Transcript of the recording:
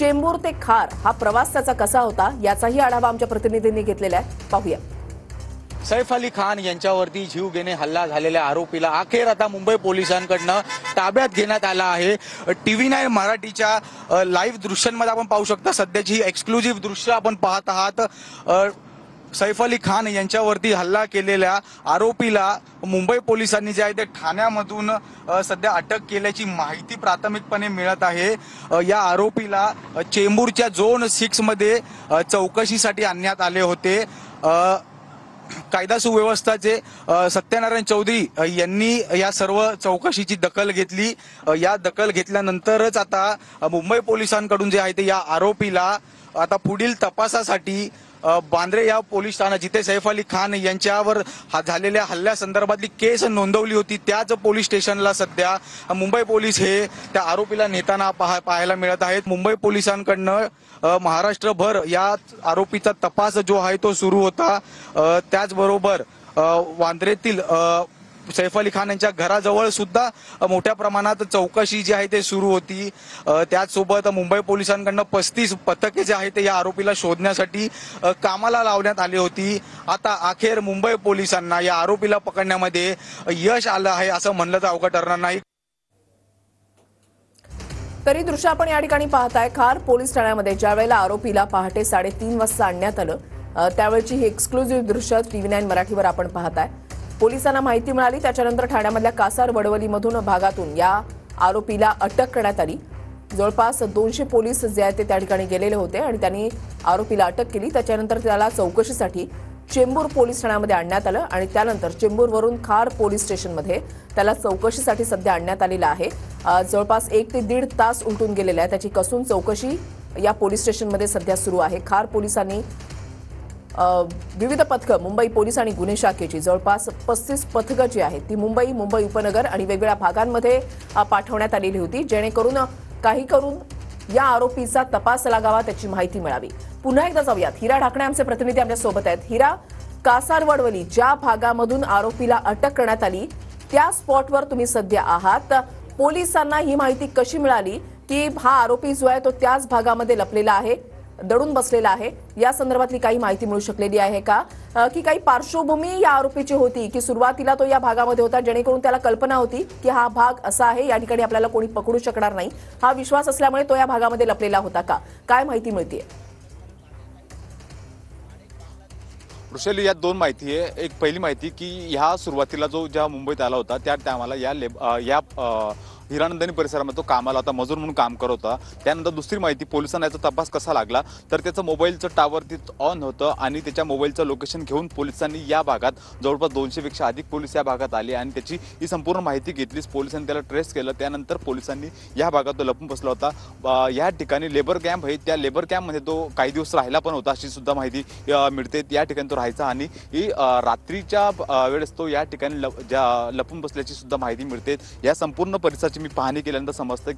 चेंबूर ते खार हा प्रवास त्याचा कसा होता याचाही आढावा आमच्या प्रतिनिधींनी घेतलेला आहे, पाहूया। सैफ अली खान यांच्यावरती जीव घेणे हल्ला झालेल्या आरोपीला अखेर आता मुंबई पोलिसांकडनं ताब्यात घेण्यात आला आहे। TV9 मराठीच्या लाईव्ह दृश्यांमध्ये आपण पाहू शकता, सध्याची एक्सक्लुझिव्ह दृश्य आपण पाहत आहात। सैफ अली खान यांच्यावरती हल्ला केलेल्या आरोपीला मुंबई पोलिसांनी जे आहे ते ठाण्यामधून सध्या अटक केल्याची माहिती प्राथमिकपणे मिळत आहे। या आरोपीला चेंबूरच्या झोन 6 मध्ये चौकशीसाठी आणण्यात आले होते। कायदा सुव्यवस्थाचे सत्यनारायण चौधरी यांनी या सर्व चौकशीची दखल घेतली। या दखल घेतल्यानंतरच आता मुंबई पोलिसांकडून जे आहे ते या आरोपीला आता पुढील तपासासाठी बांद्रे या पोलीस ठाणा, जिथे सैफ अली खान यांच्यावर झालेल्या हल्ल्यासंदर्भातली केस नोंदवली होती, त्याच पोलीस स्टेशनला सध्या मुंबई पोलीस हे त्या आरोपीला नेताना पाहायला मिळत आहेत। मुंबई पोलिसांकडनं महाराष्ट्रभर या आरोपीचा तपास जो आहे तो सुरू होता। त्याचबरोबर वांद्रेतील सैफ अली खान यांच्या घराजवळ सुद्धा मोठ्या प्रमाणात चौकशी जी आहे ते सुरू होती। त्याचसोबत मुंबई पोलिसांकडनं 35 पथके जे आहे ते या आरोपीला शोधण्यासाठी कामाला लावण्यात आली होती। आता अखेर मुंबई पोलिसांना या आरोपीला पकडण्यामध्ये यश आलं आहे असं म्हणलं तर अवघड ठरणार नाही। तरी दृश्य आपण या ठिकाणी पाहताय, खार पोलीस ठाण्यामध्ये ज्या वेळेला आरोपीला पहाटे 3:30 वाजता आणण्यात आलं, त्यावेळची ही एक्सक्लुझिव्ह दृश्य TV9 मराठीवर आपण पाहताय। पोलिसांना माहिती मिळाली, त्याच्यानंतर ठाण्यामधल्या कासार वडवलीमधून भागातून या आरोपीला अटक करण्यात आली। जवळपास 200 पोलीस जे आहेत ते त्या ठिकाणी गेलेले होते आणि त्यांनी आरोपीला अटक केली। त्याच्यानंतर त्याला चौकशीसाठी चेंबूर पोलीस ठाण्यामध्ये आणण्यात आलं आणि त्यानंतर चेंबूरवरून खार पोलीस स्टेशनमध्ये त्याला चौकशीसाठी सध्या आणण्यात आलेलं आहे। जवळपास 1 ते 1.5 तास उलटून गेलेला आहे। त्याची कसून चौकशी या पोलीस स्टेशनमध्ये सध्या सुरू आहे। खार पोलिसांनी विविध पथकं, मुंबई पोलीस आणि गुन्हे शाखेची जवळपास 35 पथकं जी आहेत ती मुंबई उपनगर आणि वेगवेगळ्या भागांमध्ये पाठवण्यात आलेली होती, जेणेकरून काही करून या आरोपीचा तपास लागावा, त्याची माहिती मिळावी। पुन्हा एकदा जाऊयात, हिरा ढाकणे आमचे प्रतिनिधी आमच्या सोबत आहेत। हिरा, कासार वडवली ज्या भागामधून आरोपीला अटक करण्यात आली त्या स्पॉटवर तुम्ही सध्या आहात। पोलिसांना ही माहिती कशी मिळाली की हा आरोपी जो आहे तो त्याच भागामध्ये लपलेला आहे, दडून बसलेला आहे? या संदर्भातली काही माहिती मिळू शकलेली आहे का, की काही पार्श्वभूमी या आरोपीची होती की सुरुवातीला तो या भागामध्ये होता, जेणेकरून त्याला कल्पना होती की हा भाग असा आहे, या ठिकाणी आपल्याला कोणी पकडू शकणार नाही, हा विश्वास असल्यामुळे तो या भागामध्ये लपलेला होता का? काय माहिती मिळते? वृषाली, यात 2 माहिती आहे। एक पहिली माहिती की ह्या सुरुवातीला जो ज्या मुंबईत आला होता त्या टायमाला या हिरानंदिनी परिसरामध्ये तो कामाला होता, मजूर म्हणून काम करत होता। त्यानंतर दुसरी माहिती, पोलिसांना याचा तपास कसा लागला तर त्याचं मोबाईलचं टावर तिथं ऑन होतं आणि त्याच्या मोबाईलचं लोकेशन घेऊन पोलिसांनी या भागात जवळपास 200 पेक्षा अधिक पोलीस या भागात आले आणि त्याची ही संपूर्ण माहिती घेतलीच। पोलिसांनी त्याला ट्रेस केलं, त्यानंतर पोलिसांनी या भागात तो लपून बसला होता। या ठिकाणी लेबर कॅम्प आहे, त्या लेबर कॅम्पमध्ये तो काही दिवस राहिला पण होता अशी सुद्धा माहिती मिळते। या ठिकाणी तो राहायचा आणि ही रात्रीच्या वेळेस तो या ठिकाणी लपून बसल्याची सुद्धा माहिती मिळते। या संपूर्ण परिसराची मी पाहणी केल्यानंतर समजतं